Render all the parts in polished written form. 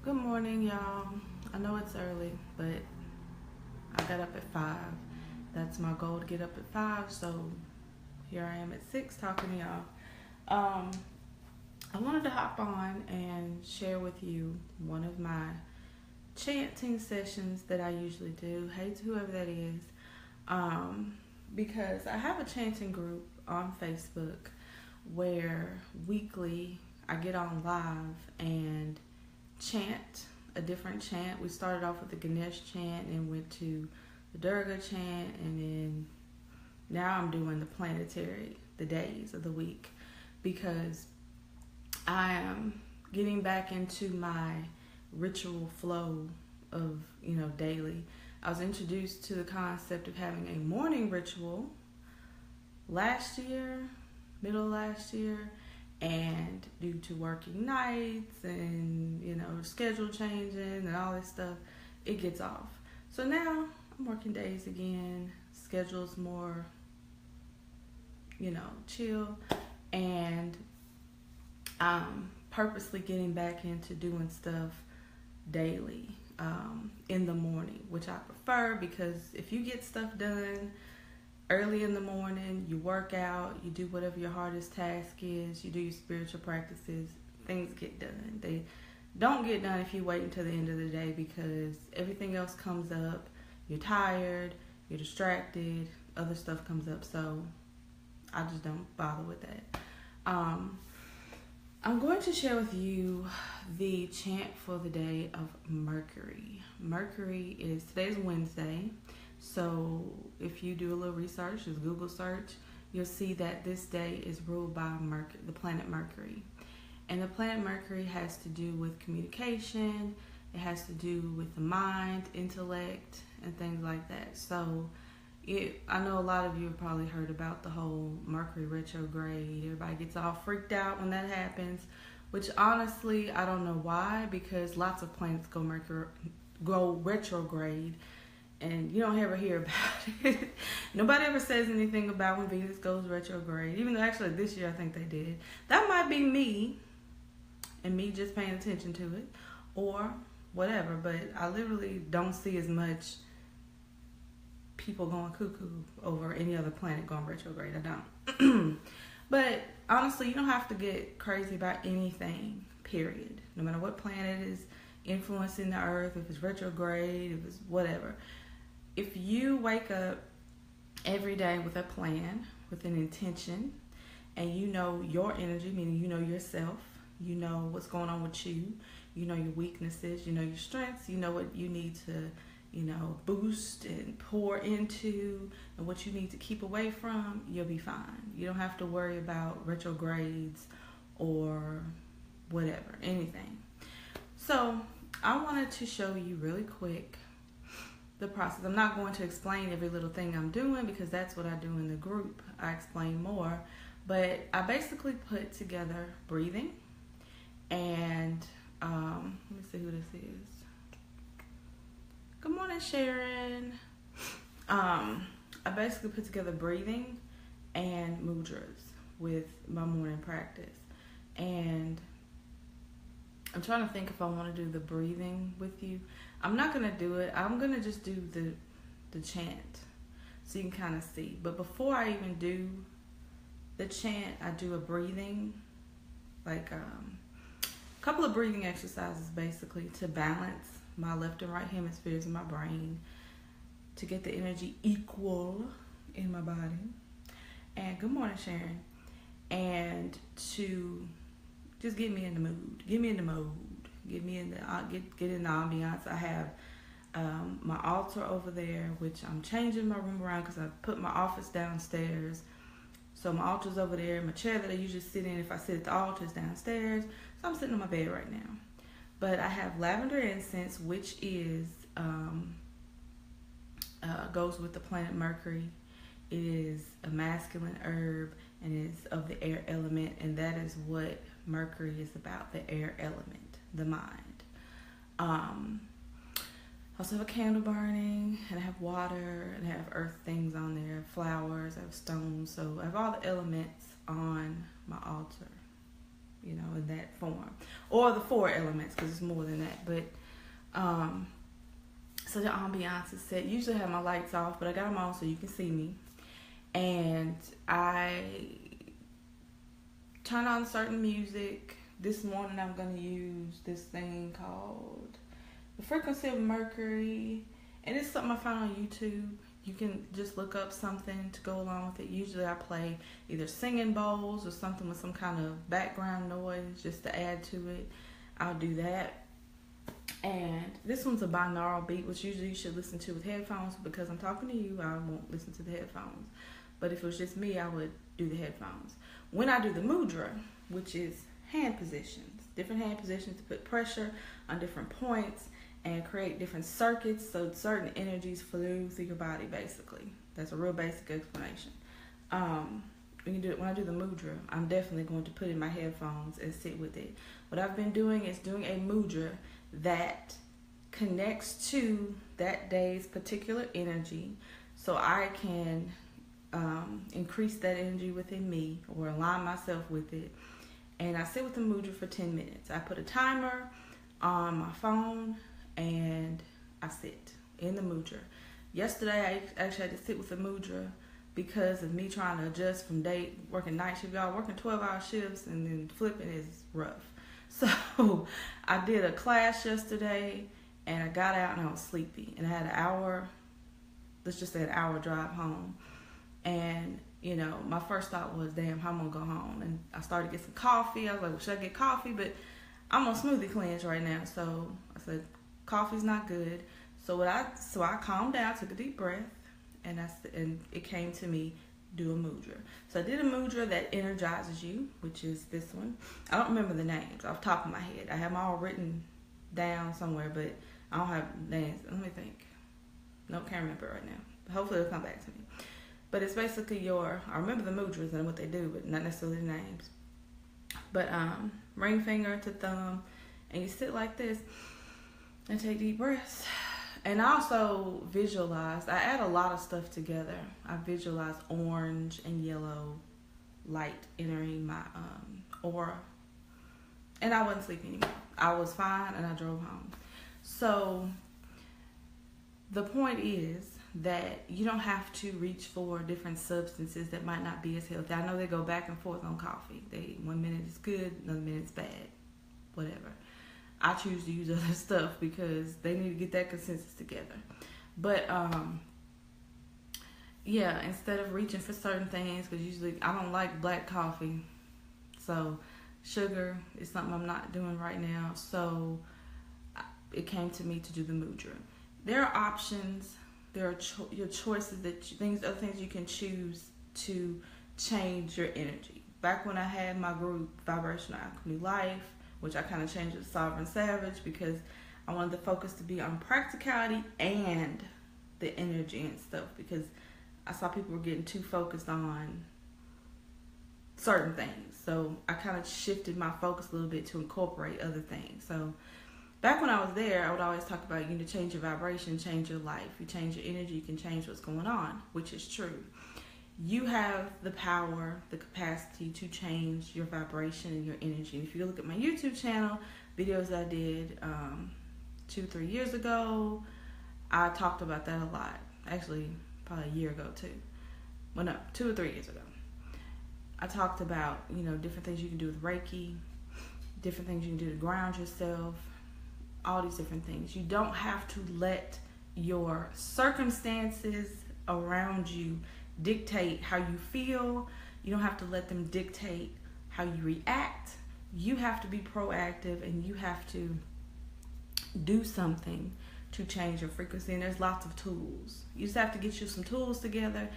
Good morning, y'all. I know it's early, but I got up at 5. That's my goal, to get up at 5. So here I am at 6 talking to y'all. I wanted to hop on and share with you one of my chanting sessions that I usually do. Hey to whoever that is. Because I have a chanting group on Facebook where weekly I get on live and chant a different chant. We started off with the Ganesh chant and went to the Durga chant, and then now I'm doing the days of the week, because I am getting back into my ritual flow of, daily. I was introduced to the concept of having a morning ritual middle of last year, and due to working nights and schedule changing and all this stuff, it gets off. So now I'm working days again, schedule's more chill, and I'm purposely getting back into doing stuff daily in the morning, which I prefer, because if you get stuff done early in the morning, you work out, you do whatever your hardest task is, you do your spiritual practices, things get done. They don't get done if you wait until the end of the day, because everything else comes up. You're tired, you're distracted, other stuff comes up, so I just don't bother with that. I'm going to share with you the chant for the day of Mercury. Today's Wednesday. So if you do a little research, just Google search, you'll see that this day is ruled by Mercury, the planet Mercury. And the planet Mercury has to do with communication. It has to do with the mind, intellect, and things like that. So I know a lot of you have probably heard about the whole Mercury retrograde. Everybody gets all freaked out when that happens, which honestly, I don't know why, because lots of planets go retrograde, and you don't ever hear about it. Nobody ever says anything about when Venus goes retrograde, even though actually this year I think they did. That might be me, and me just paying attention to it, or whatever, but I literally don't see as much people going cuckoo over any other planet going retrograde. I don't. But honestly, you don't have to get crazy about anything, period. No matter what planet is influencing the earth, if it's retrograde, if it's whatever. If you wake up every day with a plan, with an intention, and you know your energy, meaning you know yourself, you know what's going on with you, you know your weaknesses, you know your strengths, you know what you need to boost and pour into, and what you need to keep away from, you'll be fine. You don't have to worry about retrogrades or whatever, anything. So I wanted to show you really quick the process. I'm not going to explain every little thing I'm doing, because that's what I do in the group. I explain more, but I basically put together breathing, and let me see who this is. Good morning, Sharon. I basically put together breathing and mudras with my morning practice. And I'm trying to think if I want to do the breathing with you. I'm not going to do it. I'm going to just do the chant so you can kind of see. But before I even do the chant, I do a breathing, like a couple of breathing exercises basically to balance my left and right hemispheres in my brain, to get the energy equal in my body. And good morning, Sharon. And to just get me in the mood, get me in the mode, get in the ambiance. I have my altar over there, which I'm changing my room around because I put my office downstairs. So my altar's over there. My chair that I usually sit in, if I sit at the altar, is downstairs. So I'm sitting on my bed right now. But I have lavender incense, which is goes with the planet Mercury. It is a masculine herb, and it's of the air element, and that is what Mercury is about, the air element, the mind. I also have a candle burning, and I have water, and I have earth things on there, flowers, I have stones, so I have all the elements on my altar. in that form, or the 4 elements, because it's more than that. But so the ambiance is set. Usually I have my lights off, but I got them on so you can see me. And I turn on certain music. This morning I'm going to use this thing called The Frequency of Mercury. And it's something I found on YouTube. You can just look up something to go along with it. Usually I play either singing bowls or something with some kind of background noise just to add to it. I'll do that. And this one's a binaural beat, which usually you should listen to with headphones. Because I'm talking to you, I won't listen to the headphones. But if it was just me, I would do the headphones. When I do the mudra, which is hand positions, different hand positions to put pressure on different points and create different circuits so certain energies flow through your body, basically. That's a real basic explanation. When I do the mudra, I'm definitely going to put in my headphones and sit with it. What I've been doing is doing a mudra that connects to that day's particular energy, so I can increase that energy within me or align myself with it. And I sit with the mudra for 10 minutes. I put a timer on my phone and I sit in the mudra. Yesterday I actually had to sit with the mudra because of me trying to adjust from working night shift. Y'all, working 12-hour shifts and then flipping is rough. So I did a class yesterday and I got out and I was sleepy. And I had an hour drive home. And, my first thought was, damn, how am I going to go home? And I started to get some coffee. I was like, well, should I get coffee? But I'm on smoothie cleanse right now. So I said, coffee's not good. So I calmed down, took a deep breath, and it came to me, do a mudra. So I did a mudra that energizes you, which is this one. I don't remember the names off the top of my head. I have them all written down somewhere, but I don't have names. Let me think. Nope, can't remember it right now. Hopefully it'll come back to me. But it's basically I remember the mudras and what they do, but not necessarily the names. But ring finger to thumb, and you sit like this and take deep breaths. And I also visualize. I add a lot of stuff together. I visualize orange and yellow light entering my aura. And I wasn't sleeping anymore. I was fine and I drove home. So the point is that you don't have to reach for different substances that might not be as healthy. I know they go back and forth on coffee. 1 minute is good, another minute is bad. Whatever. I choose to use other stuff because they need to get that consensus together. But instead of reaching for certain things, because usually I don't like black coffee, so sugar is something I'm not doing right now. So it came to me to do the mudra. There are options. There are your choices, other things you can choose to change your energy. Back when I had my group, Vibrational Alchemy Life, which I kind of changed to Sovereign Savage because I wanted the focus to be on practicality and the energy and stuff, because I saw people were getting too focused on certain things. So I kind of shifted my focus a little bit to incorporate other things. So back when I was there, I would always talk about change your vibration, change your life. You change your energy, you can change what's going on, which is true. You have the power, the capacity to change your vibration and your energy. If you look at my YouTube channel, videos I did 2-3 years ago, I talked about that a lot. Actually, probably a year ago too. Well, no, 2 or 3 years ago. I talked about, different things you can do with Reiki, different things you can do to ground yourself, all these different things. You don't have to let your circumstances around you dictate how you feel. You don't have to let them dictate how you react. You have to be proactive and you have to do something to change your frequency. And there's lots of tools. You just have to get you some tools together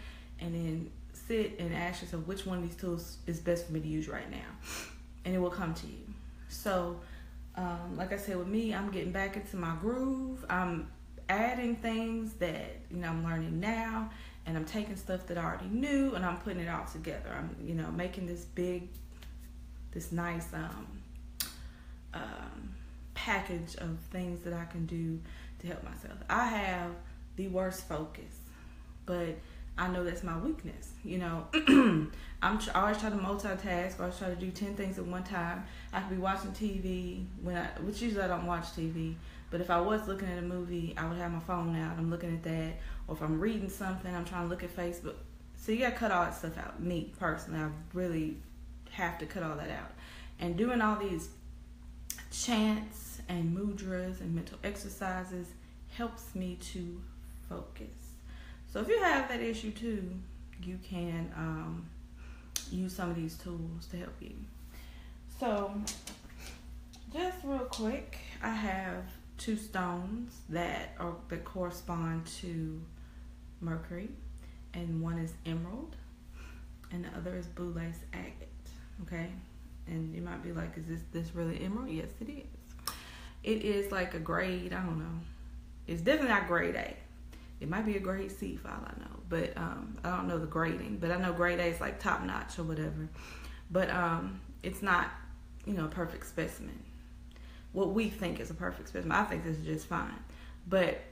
and then sit and ask yourself which one of these tools is best for me to use right now. And it will come to you. So, like I said, with me, I'm getting back into my groove. I'm adding things that, I'm learning now. And I'm taking stuff that I already knew and I'm putting it all together. I'm, making this nice package of things that I can do to help myself. I have the worst focus, but I know that's my weakness. I always try to multitask. I always try to do 10 things at one time. I could be watching TV which usually I don't watch TV. But if I was looking at a movie, I would have my phone out. I'm looking at that. Or if I'm reading something, I'm trying to look at Facebook. So you got to cut all that stuff out. Me, personally, I really have to cut all that out. And doing all these chants and mudras and mental exercises helps me to focus. So if you have that issue too, you can use some of these tools to help you. So just real quick, I have 2 stones that correspond to Mercury, and one is emerald and the other is blue lace agate. Okay, and you might be like, is this really emerald? Yes, it is. It is like a grade, I don't know, it's definitely not grade A. It might be a grade C for all I know, but I don't know the grading, but I know grade A is like top notch or whatever. But it's not, a perfect specimen. What we think is a perfect specimen, I think this is just fine. But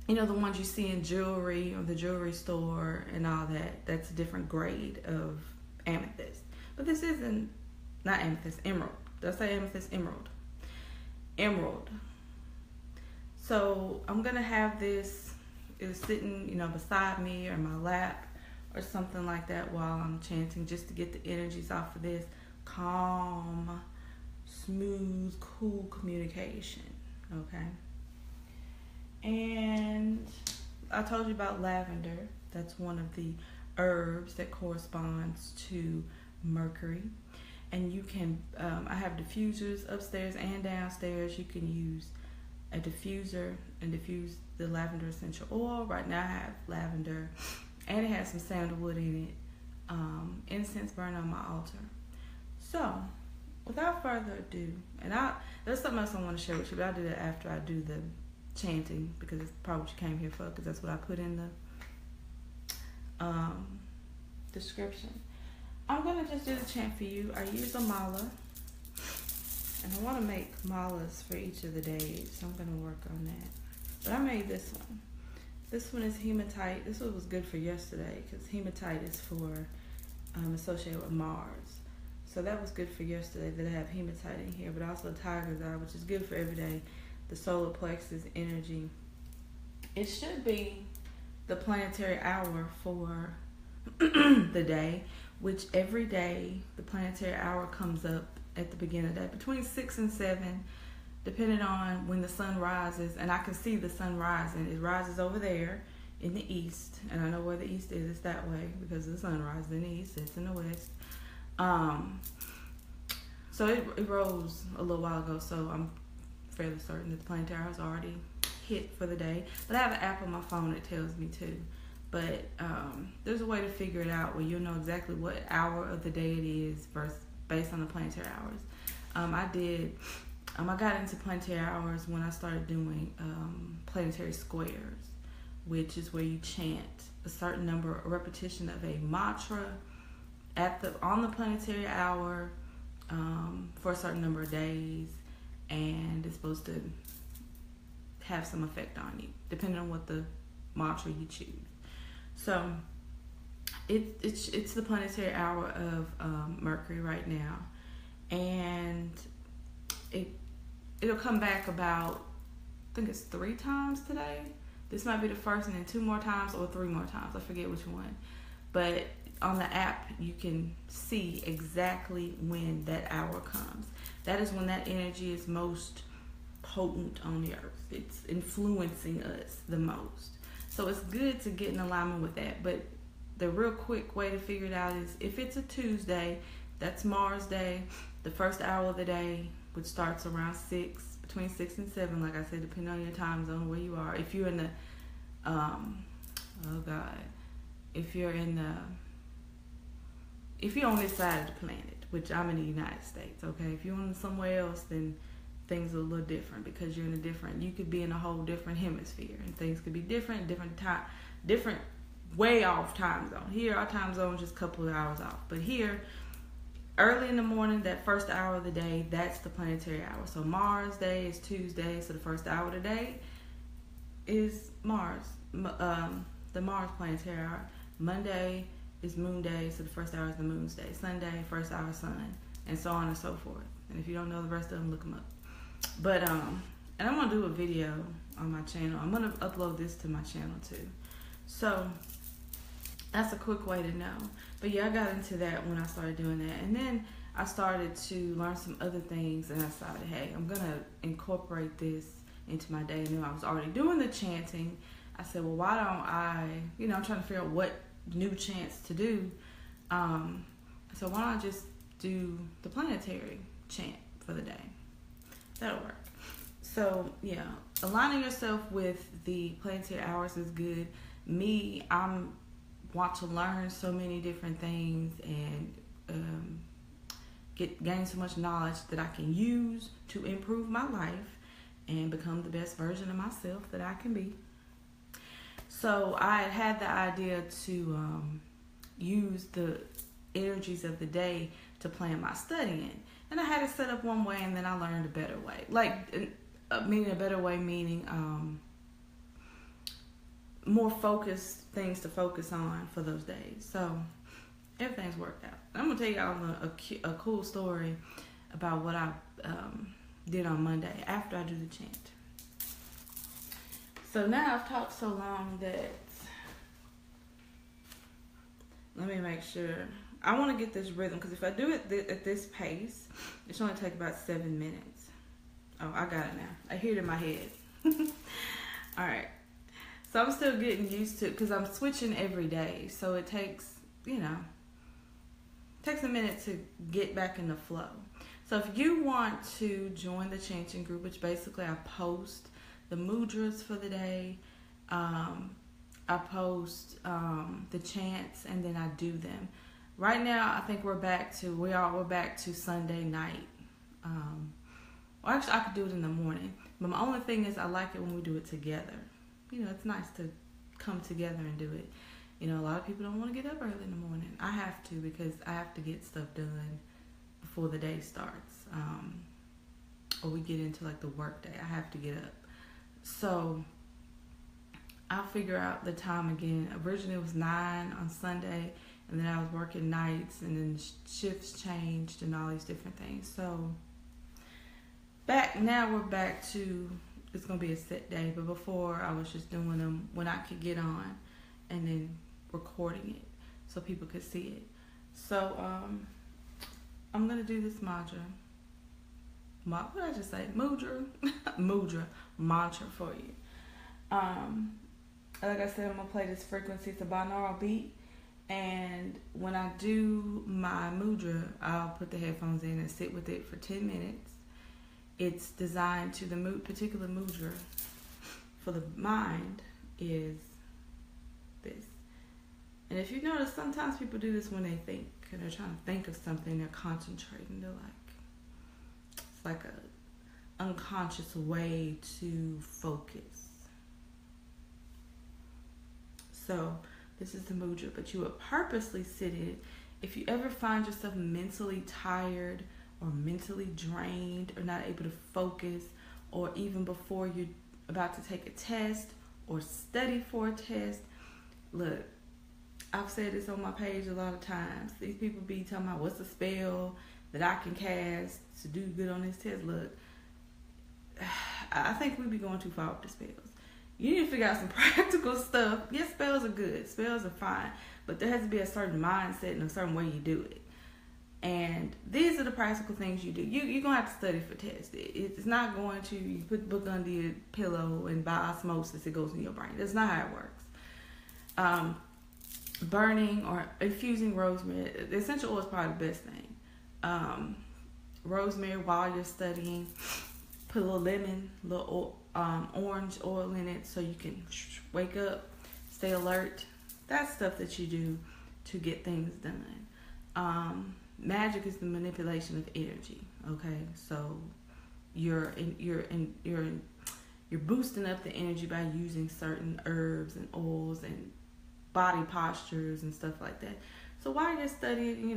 the ones you see in jewelry or the jewelry store and all that, that's a different grade of amethyst. But this isn't, not amethyst, emerald. Did I say amethyst? Emerald. So I'm gonna have this sitting, beside me or in my lap or something like that while I'm chanting, just to get the energies off of this calm, smooth, cool communication. Okay. And I told you about lavender. That's one of the herbs that corresponds to Mercury. And you can, I have diffusers upstairs and downstairs. You can use a diffuser and diffuse the lavender essential oil. Right now I have lavender, and it has some sandalwood in it. Incense burn on my altar. So, without further ado, and there's something else I want to share with you, but I'll do that after I do the chanting, because it's probably what you came here for, because that's what I put in the description. I'm going to just do the chant for you. I use a mala, and I want to make malas for each of the days, so I'm going to work on that. But I made this one. This one is hematite. This one was good for yesterday, because hematite is associated with Mars. So that was good for yesterday, that I have hematite in here, but also tiger's eye, which is good for every day. The solar plexus energy. It should be the planetary hour for the day, which every day the planetary hour comes up at the beginning of the day, between 6 and 7, depending on when the sun rises. And I can see the sun rising. It rises over there in the east, and I know where the east is. It's that way because the sun rises in the east. It's in the west. So it rose a little while ago, so I'm fairly certain that the planetary hour is already hit for the day. But I have an app on my phone that tells me too. But there's a way to figure it out where you'll know exactly what hour of the day it is based on the planetary hours. I got into planetary hours when I started doing planetary squares, which is where you chant a certain number, a repetition of a mantra on the planetary hour for a certain number of days, and it's supposed to have some effect on you, depending on what the mantra you choose. So it's the planetary hour of Mercury right now, and it'll come back about, I think it's 3 times today. This might be the first, and then 2 more times or 3 more times. I forget which one. But on the app, you can see exactly when that hour comes. That is when that energy is most potent on the earth. It's influencing us the most. So it's good to get in alignment with that. But the real quick way to figure it out is, if it's a Tuesday, that's Mars Day. The first hour of the day, which starts around 6, between 6 and 7, like I said, depending on your time zone, where you are. If you're in the, if you're on this side of the planet, which I'm in the United States, okay? If you're on somewhere else, then things are a little different, because you're in you could be in a whole different hemisphere, and things could be different way off time zone. Here, our time zone is just a couple of hours off. But here, early in the morning, that first hour of the day, that's the planetary hour. So Mars Day is Tuesday, so the first hour of the day is Mars, the Mars planetary hour. Monday is moon day, so the first hour is the moon's day. Sunday, first hour sun, and so on and so forth. And if you don't know the rest of them, look them up. But and I'm gonna do a video on my channel. I'm gonna upload this to my channel too. So that's a quick way to know. But yeah, I got into that when I started doing that, and then I started to learn some other things, and I decided, hey, I'm gonna incorporate this into my day. And then I was already doing the chanting. I said, well, why don't I, I'm trying to figure out what new chants to do. So why don't I just do the planetary chant for the day? That'll work. So yeah, aligning yourself with the planetary hours is good. I want to learn so many different things and gain so much knowledge that I can use to improve my life and become the best version of myself that I can be. So I had the idea to use the energies of the day to plan my studying. And I had it set up one way, and then I learned a better way. Meaning a better way, meaning more focused things to focus on for those days. So everything's worked out. I'm going to tell y'all a cool story about what I did on Monday after I do the chant. So now I've talked so long that let me make sure. I want to get this rhythm, because if I do it at this pace, it should only take about 7 minutes. Oh, I got it now. I hear it in my head. All right. So I'm still getting used to it because I'm switching every day. So it takes a minute to get back in the flow. So if you want to join the chanting group, which basically I post the mudras for the day, I post the chants, and then I do them. Right now, I think we're back to Sunday night. Well, actually, I could do it in the morning, but my only thing is I like it when we do it together. It's nice to come together and do it. A lot of people don't want to get up early in the morning. I have to, because I have to get stuff done before the day starts, or we get into the work day. I have to get up. So I'll figure out the time again. Originally it was 9 on Sunday, and then I was working nights, and then shifts changed and all these different things. So now we're back to, it's going to be a set day, but before I was just doing them when I could get on and then recording it so people could see it. So I'm going to do this mantra. What did I just say? Mudra mantra for you. Like I said, I'm going to play this frequency. It's a binaural beat. And when I do my mudra, I'll put the headphones in and sit with it for 10 minutes. It's designed to, the particular mudra for the mind is this. And if you notice, sometimes people do this when they think, and they're trying to think of something, they're concentrating. It's like an unconscious way to focus. So this is the mudra, but you would purposely sit it. If you ever find yourself mentally tired or mentally drained or not able to focus, or even before you're about to take a test or study for a test, look, I've said this on my page a lot of times. These people be talking about what's the spell that I can cast to do good on this test. Look, I think we be going too far with the spells. You need to figure out some practical stuff. Yes, spells are good. Spells are fine. But there has to be a certain mindset and a certain way you do it. And these are the practical things you do. You're going to have to study for tests. It's not going to, you put the book under your pillow and by osmosis it goes in your brain. That's not how it works. Burning or infusing rosemary. The essential oil is probably the best thing. Rosemary while you're studying. Put a little lemon, little orange oil in it so you can wake up, stay alert. That's stuff that you do to get things done. Magic is the manipulation of energy. Okay, so you're boosting up the energy by using certain herbs and oils and body postures and stuff like that. So while you're studying,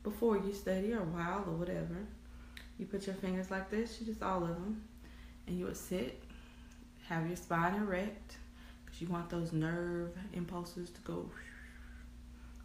before you study or while or whatever, you put your fingers like this, just all of them, and you will sit, have your spine erect, because you want those nerve impulses to go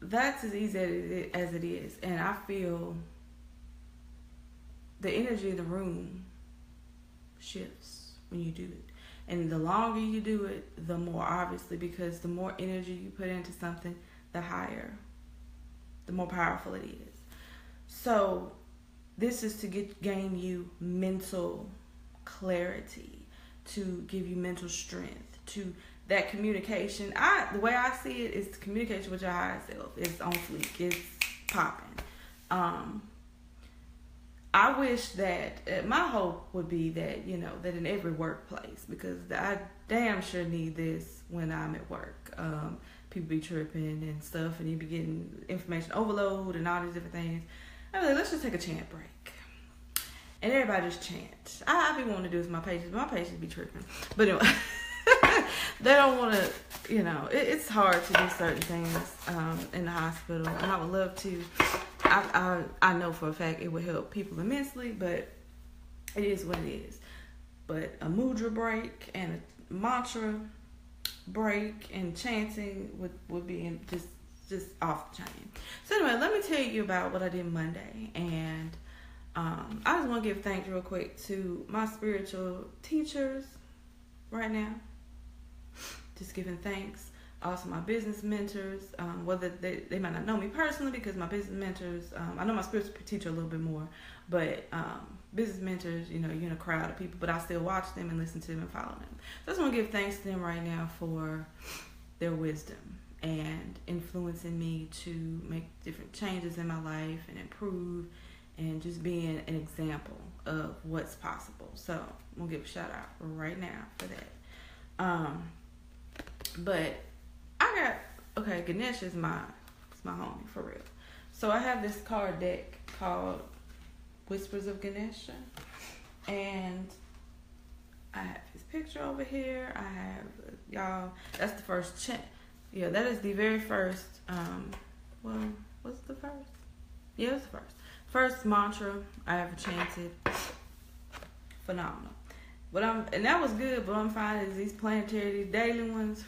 that's as easy as it is. And I feel the energy of the room shifts when you do it. And the longer you do it, the more, obviously, because the more energy you put into something, the higher, the more powerful it is. So this is to gain you mental clarity, to give you mental strength, to that communication. The way I see it is communication with your higher self. It's on fleek. It's popping. I wish that, my hope would be that, that in every workplace, because I damn sure need this when I'm at work. People be tripping and stuff, and you be getting information overload and all these different things. I'm like, let's just take a chant break. And everybody just chant. I be wanting to do this with my patients, but my patients be tripping. But anyway, they don't want to, it's hard to do certain things in the hospital, and I would love to. I know for a fact it would help people immensely, but it is what it is. But a mudra break and a mantra break and chanting would be just off the chain. So anyway, let me tell you about what I did Monday. And I just want to give thanks real quick to my spiritual teachers right now. Just giving thanks. Also my business mentors, whether they might not know me personally, because my business mentors, I know my spiritual teacher a little bit more, but business mentors, you're in a crowd of people, but I still watch them and listen to them and follow them. So I just want to give thanks to them right now for their wisdom and influencing me to make different changes in my life and improve and just being an example of what's possible. So I'm going to give a shout out right now for that. But Ganesh is my homie, for real. So I have this card deck called Whispers of Ganesha. And I have his picture over here. I have, y'all, that's the first chant. Yeah, that is the very first, what's the first? Yeah, it's the first. First mantra I ever chanted. Phenomenal. And that was good, but what I'm finding is these planetary, these daily ones,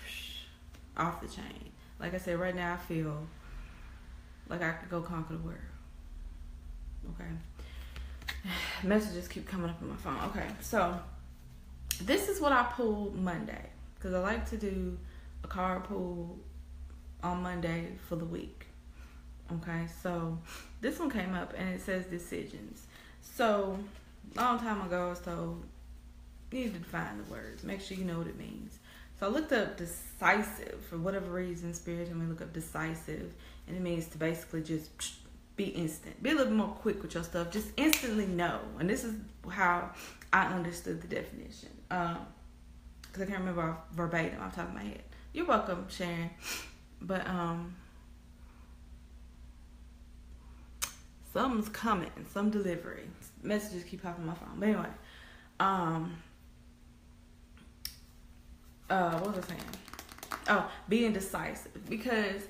off the chain. Like I said, right now I feel like I could go conquer the world. Okay. Messages keep coming up on my phone. Okay, so this is what I pulled Monday, because I like to do a card pull on Monday for the week. Okay, so this one came up and it says decisions. So long time ago I was told you need to define the words, make sure you know what it means. So I looked up decisive. For whatever reason, Spirit told me to look up decisive, and it means to basically just be instant, be a little bit more quick with your stuff, just instantly know. And this is how I understood the definition, because I can't remember verbatim off the top of my head. You're welcome, Sharon. But something's coming, some delivery. Messages keep popping on my phone. But anyway, what was I saying? Oh, being decisive. Because,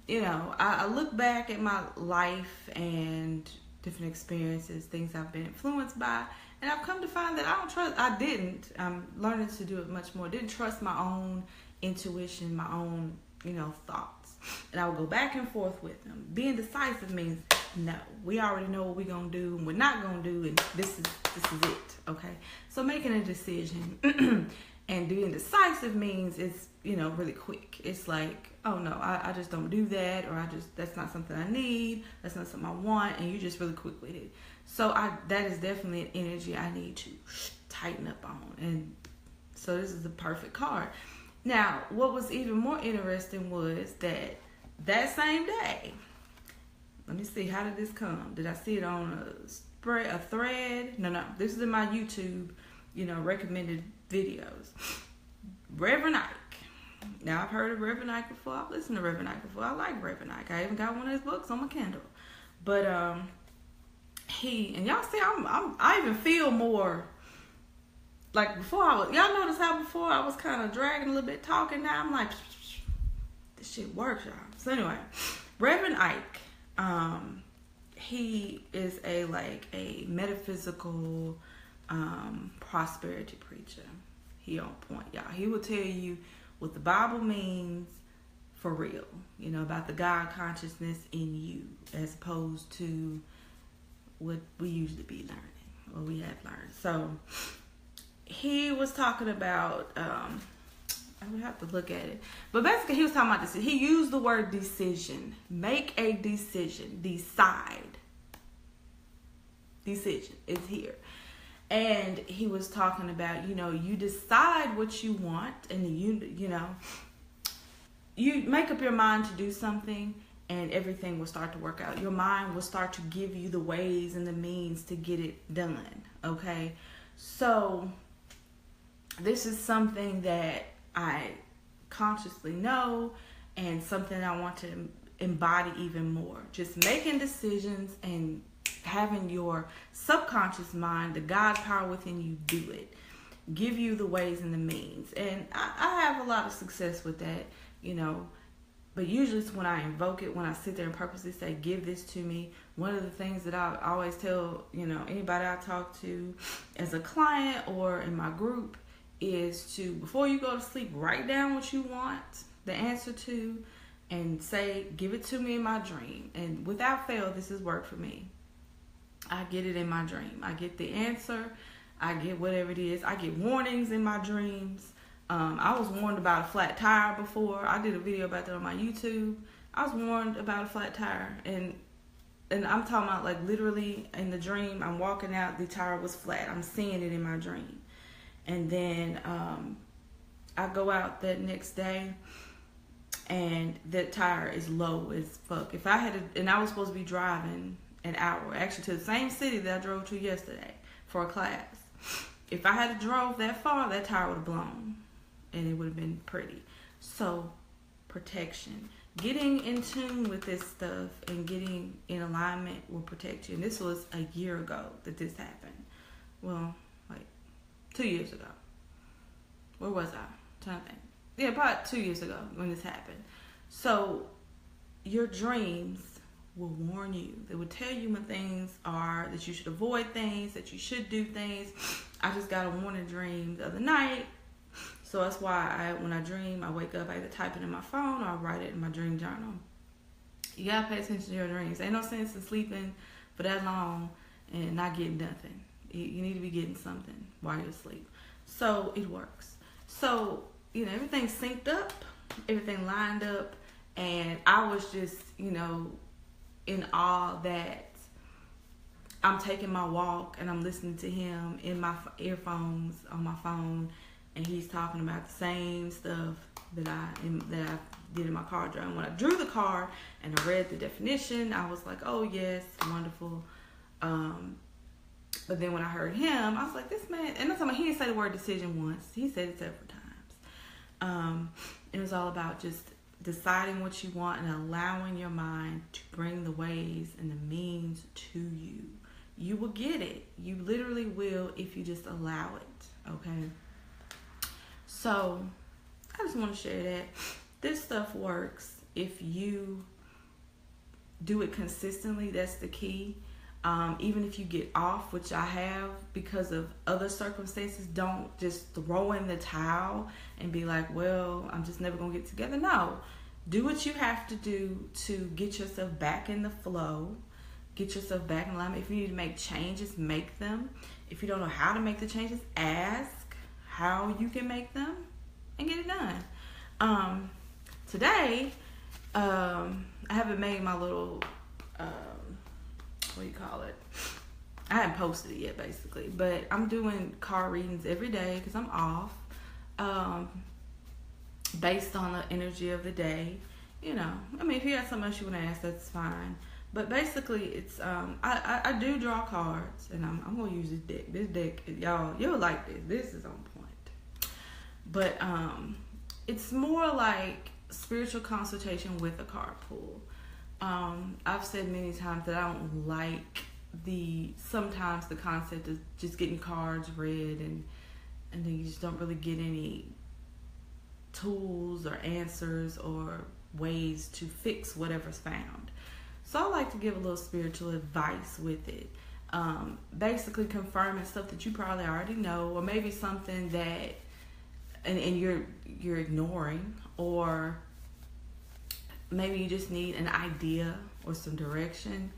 I look back at my life and different experiences, things I've been influenced by, and I've come to find that I'm learning to do it much more. Didn't trust my own intuition, my own, thoughts. And I would go back and forth with them. Being decisive means, no, we already know what we're going to do and we're not going to do, and this is it, okay? So making a decision and being decisive means it's, really quick. It's like, oh no, I just don't do that, or that's not something I need, that's not something I want, and you're just really quick with it. So that is definitely an energy I need to tighten up on. And so this is the perfect card. Now, what was even more interesting was that same day, let me see, how did this come? Did I see it on a thread? No, this is in my YouTube, recommended videos. Reverend Ike. Now, I've heard of Reverend Ike before. I've listened to Reverend Ike before. I like Reverend Ike. I even got one of his books on my Kindle. But and y'all see, I even feel more like before. Y'all notice how before I was kind of dragging a little bit, talking. Now I'm like, this shit works, y'all. So anyway, Reverend Ike, he is a metaphysical prosperity preacher. He on point, y'all. He will tell you what the Bible means for real, you know, about the God consciousness in you, as opposed to what we usually be learning, or we have learned. So he was talking about, I would have to look at it, but basically he was talking about this. He used the word decision. Make a decision. Decide. Decision is here. And he was talking about, you know, you decide what you want, and you know, you make up your mind to do something, and everything will start to work out. Your mind will start to give you the ways and the means to get it done. Okay, so this is something that I consciously know, and something I want to embody even more. Just making decisions and having your subconscious mind, the God power within you, do it. Give you the ways and the means. And I have a lot of success with that, you know. But usually it's when I invoke it, when I sit there and purposely say, give this to me. One of the things that I always tell, you know, anybody I talk to as a client or in my group is to, before you go to sleep, write down what you want the answer to, and say, give it to me in my dream. And without fail, this has worked for me. I get it in my dream. I get the answer. I get whatever it is. I get warnings in my dreams. I was warned about a flat tire before. I did a video about that on my YouTube. I was warned about a flat tire. And I'm talking about, like, literally in the dream, I'm walking out, the tire was flat. I'm seeing it in my dream. And then I go out that next day, and that tire is low as fuck. If I had and I was supposed to be driving an hour, actually, to the same city that I drove to yesterday for a class. If I had drove that far, that tire would have blown, and it would have been pretty. So, protection. Getting in tune with this stuff and getting in alignment will protect you. And this was a year ago that this happened. Well, like 2 years ago. Where was I? I'm trying to think. Yeah, probably 2 years ago when this happened. So, your dreams will warn you. They will tell you when things are, that you should avoid things, that you should do things. I just got a warning dream the other night. So that's why when I dream, I wake up, I either type it in my phone or I write it in my dream journal. You gotta pay attention to your dreams. Ain't no sense in sleeping for that long and not getting nothing. You need to be getting something while you're asleep. So it works. So, you know, everything synced up, everything lined up, and I was just, you know, in awe that I'm taking my walk and I'm listening to him in my earphones on my phone, and he's talking about the same stuff that I did in my car drive. And when I drew the car and I read the definition, I was like, oh yes, wonderful. But then when I heard him, I was like, this man, and I'm talking about, he didn't say the word decision once. He said it several times. It was all about just deciding what you want and allowing your mind to bring the ways and the means to you. You will get it. You literally will if you just allow it. Okay? So, I just want to share that. This stuff works if you do it consistently. That's the key. Even if you get off, which I have because of other circumstances, don't just throw in the towel and be like, well, I'm just never going to get together. No. Do what you have to do to get yourself back in the flow. Get yourself back in alignment. If you need to make changes, make them. If you don't know how to make the changes, ask how you can make them and get it done. Today, I haven't made my little... what do you call it? I haven't posted it yet, basically. But I'm doing card readings every day because I'm off. Based on the energy of the day. You know, I mean, if you have something else you want to ask, that's fine. But basically, it's, I do draw cards. And I'm going to use this deck. This deck, you'll like this. This is on point. But it's more like spiritual consultation with a card pool. I've said many times that I don't like sometimes the concept of just getting cards read and then you just don't really get any tools or answers or ways to fix whatever's found. So I like to give a little spiritual advice with it. Basically confirming stuff that you probably already know, or maybe something that and you're ignoring, or maybe you just need an idea or some direction,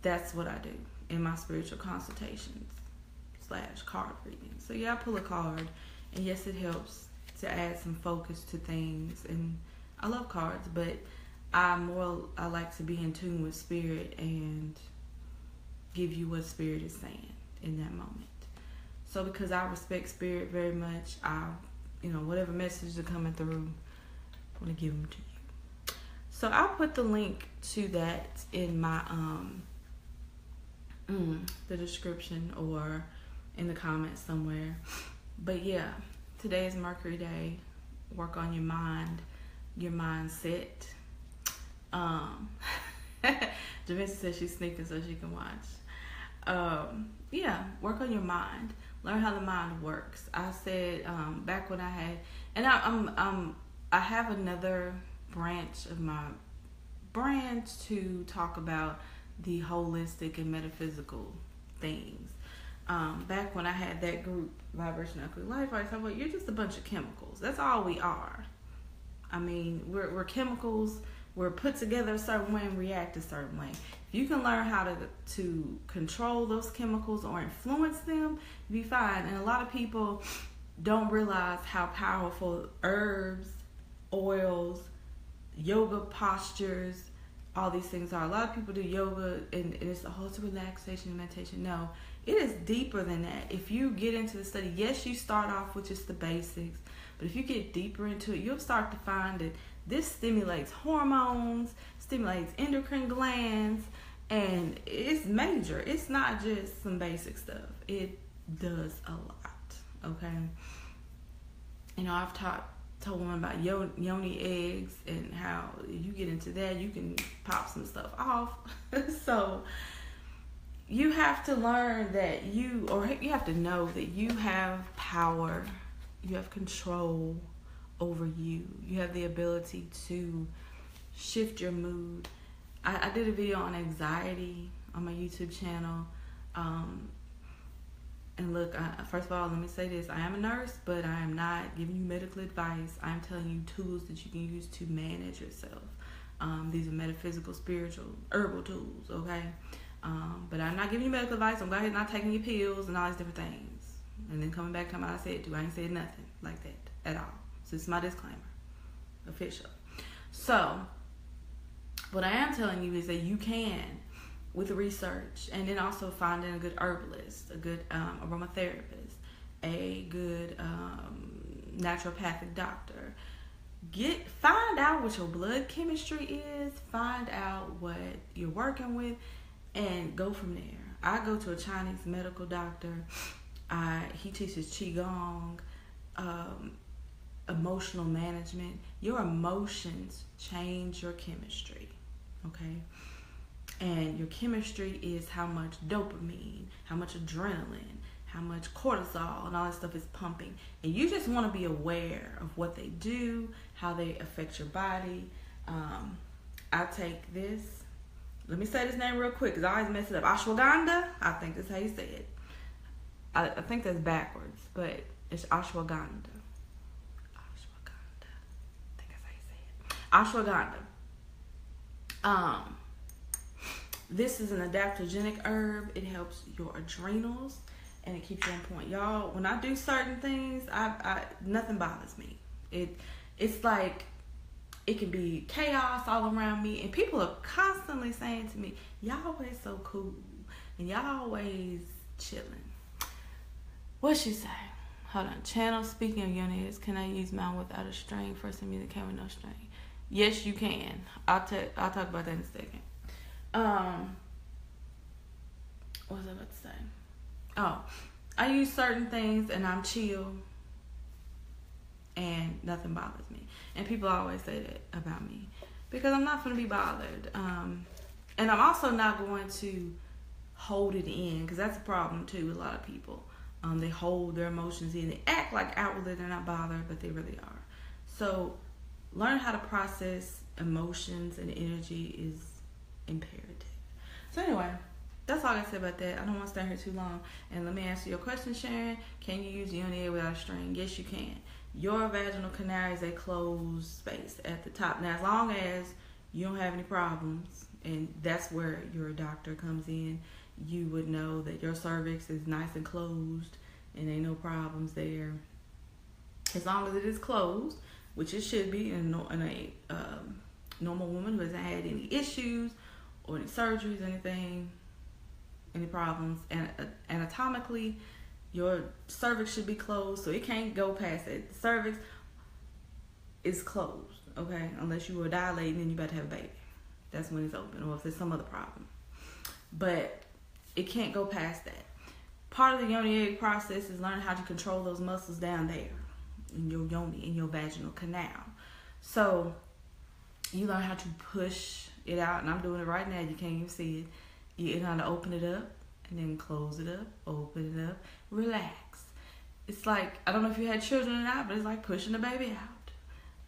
that's what I do in my spiritual consultations / card reading. So yeah, I pull a card, and yes, it helps to add some focus to things. And I love cards, but I like to be in tune with spirit and give you what spirit is saying in that moment. So because I respect spirit very much, whatever messages are coming through, I want to give them to you. So I'll put the link to that in my the description or in the comments somewhere. But yeah, today is Mercury Day. Work on your mind, your mindset. Javinci says she's sneaking so she can watch. Yeah, work on your mind. Learn how the mind works. I said back when I had, and I have another branch of my brand to talk about the holistic and metaphysical things. Back when I had that group, Vibration Equity Life, I said, well, you're just a bunch of chemicals. That's all we are. I mean, we're chemicals. We're put together a certain way and react a certain way. If you can learn how to control those chemicals or influence them, you'll be fine. And a lot of people don't realize how powerful herbs, oils, yoga postures, all these things are. A lot of people do yoga and it's a whole relaxation and meditation. No, it is deeper than that. If you get into the study, yes, you start off with just the basics, but if you get deeper into it, you'll start to find that this stimulates hormones, stimulates endocrine glands, and it's major. It's not just some basic stuff. It does a lot, okay? I've told women about yoni eggs and how you get into that, you can pop some stuff off. So you have to learn that you have to know that you have power, you have control over you. You have the ability to shift your mood. I did a video on anxiety on my YouTube channel. And look, first of all, let me say this. I am a nurse, but I am not giving you medical advice. I'm telling you tools that you can use to manage yourself. These are metaphysical, spiritual, herbal tools, okay? But I'm not giving you medical advice. I'm going not taking your pills and all these different things. And then coming back to what I said to. I ain't said nothing like that at all. So it's my disclaimer. Official. So, what I am telling you is that you can, with research, and then also finding a good herbalist, a good aromatherapist, a good naturopathic doctor. Find out what your blood chemistry is, find out what you're working with, and go from there. I go to a Chinese medical doctor. He teaches Qigong, emotional management. Your emotions change your chemistry, okay? And your chemistry is how much dopamine, how much adrenaline, how much cortisol, and all that stuff is pumping. And you just want to be aware of what they do, how they affect your body. I take this. Let me say this name real quick because I always mess it up. Ashwagandha. I think that's how you say it. I think that's backwards, but it's ashwagandha. Ashwagandha. I think that's how you say it. Ashwagandha. This is an adaptogenic herb. It helps your adrenals and it keeps you on point. Y'all, when I do certain things, I nothing bothers me. It's like it can be chaos all around me, and people are constantly saying to me, y'all always so cool and y'all always chilling. What she say? Hold on. Channel, speaking of units, can I use mine without a string? First in music came with no string. Yes, you can. I'll talk about that in a second. What was I about to say? Oh, I use certain things and I'm chill and nothing bothers me. And people always say that about me because I'm not going to be bothered. And I'm also not going to hold it in because that's a problem too with a lot of people. They hold their emotions in. They act like outwardly they're not bothered, but they really are. So learn how to process emotions and energy is imperative. So anyway, that's all I can say about that. I don't want to stay here too long. And let me answer your question, Sharon. Can you use the unit without a string? Yes, you can. your vaginal canal is a closed space at the top. Now, as long as you don't have any problems, and that's where your doctor comes in, you would know that your cervix is nice and closed and ain't no problems there. As long as it is closed, which it should be in a normal woman who hasn't had any issues or any surgeries, anything, any problems, and anatomically, your cervix should be closed, so it can't go past it. The cervix is closed, okay? Unless you were dilating and you about to have a baby. That's when it's open, or if there's some other problem. But it can't go past that. Part of the yoni egg process is learning how to control those muscles down there in your yoni, in your vaginal canal. So you learn how to push it out, and I'm doing it right now. You can't even see it. You learn how to open it up and then close it up, open it up, relax. It's like, I don't know if you had children or not, but it's like pushing the baby out,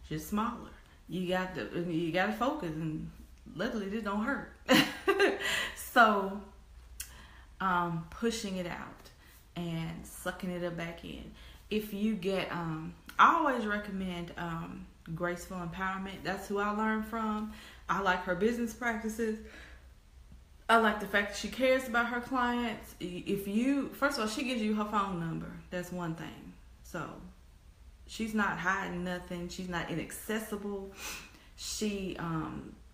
just smaller. You got to focus, and luckily this don't hurt. So pushing it out and sucking it up back in. If you get, I always recommend Graceful Empowerment. That's who I learned from. I like her business practices. I like the fact that she cares about her clients. First of all, she gives you her phone number. That's one thing. So she's not hiding nothing. She's not inaccessible. She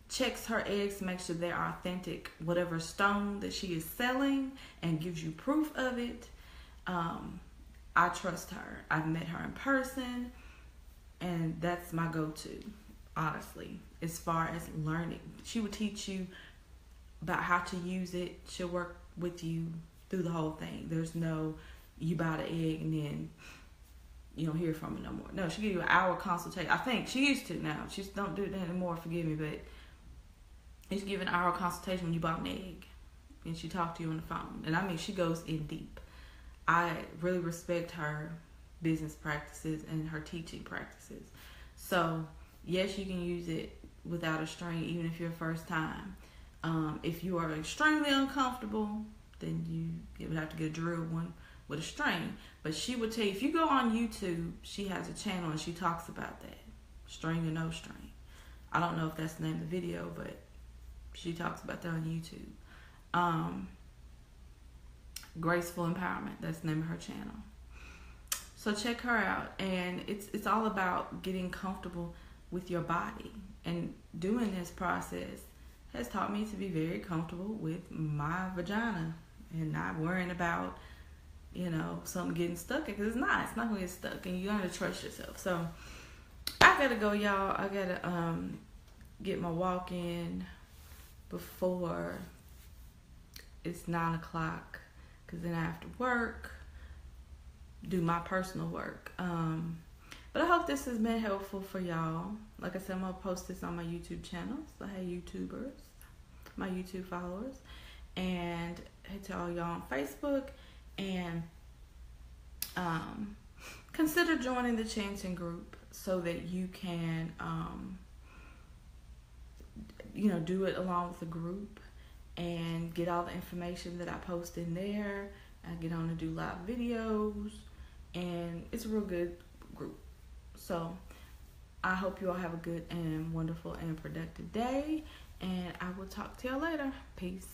checks her eggs to make sure they're authentic, whatever stone that she is selling, and gives you proof of it. I trust her. I've met her in person, and that's my go-to, honestly, as far as learning. She will teach you about how to use it. She'll work with you through the whole thing. There's no, you buy the egg and then you don't hear from her no more. No, she give you an hour consultation. I think she used to now. She don't do that anymore, forgive me, but she give an hour consultation when you bought an egg, and she talked to you on the phone. And I mean, she goes in deep. I really respect her business practices and her teaching practices. So yes, you can use it without a string, even if you're first time. If you are extremely uncomfortable, then you would have to get a drill one with a string. But she would tell you, if you go on YouTube, she has a channel and she talks about that, string or no string. I don't know if that's the name of the video, but she talks about that on YouTube. Graceful Empowerment, that's the name of her channel. So check her out, and it's all about getting comfortable with your body. And doing this process has taught me to be very comfortable with my vagina and not worrying about, something getting stuck, because it's not gonna get stuck, and you gotta trust yourself. So I gotta go, y'all. I gotta get my walk in before it's 9 o'clock, because then I have to work, do my personal work. But I hope this has been helpful for y'all. Like I said, I'm gonna post this on my YouTube channel. So hey, YouTubers, my YouTube followers, and hey to all y'all on Facebook, and consider joining the Chanting group so that you can do it along with the group and get all the information that I post in there. I get on to do live videos, and it's a real good group. So I hope you all have a good and wonderful and productive day, and I will talk to y'all later. Peace.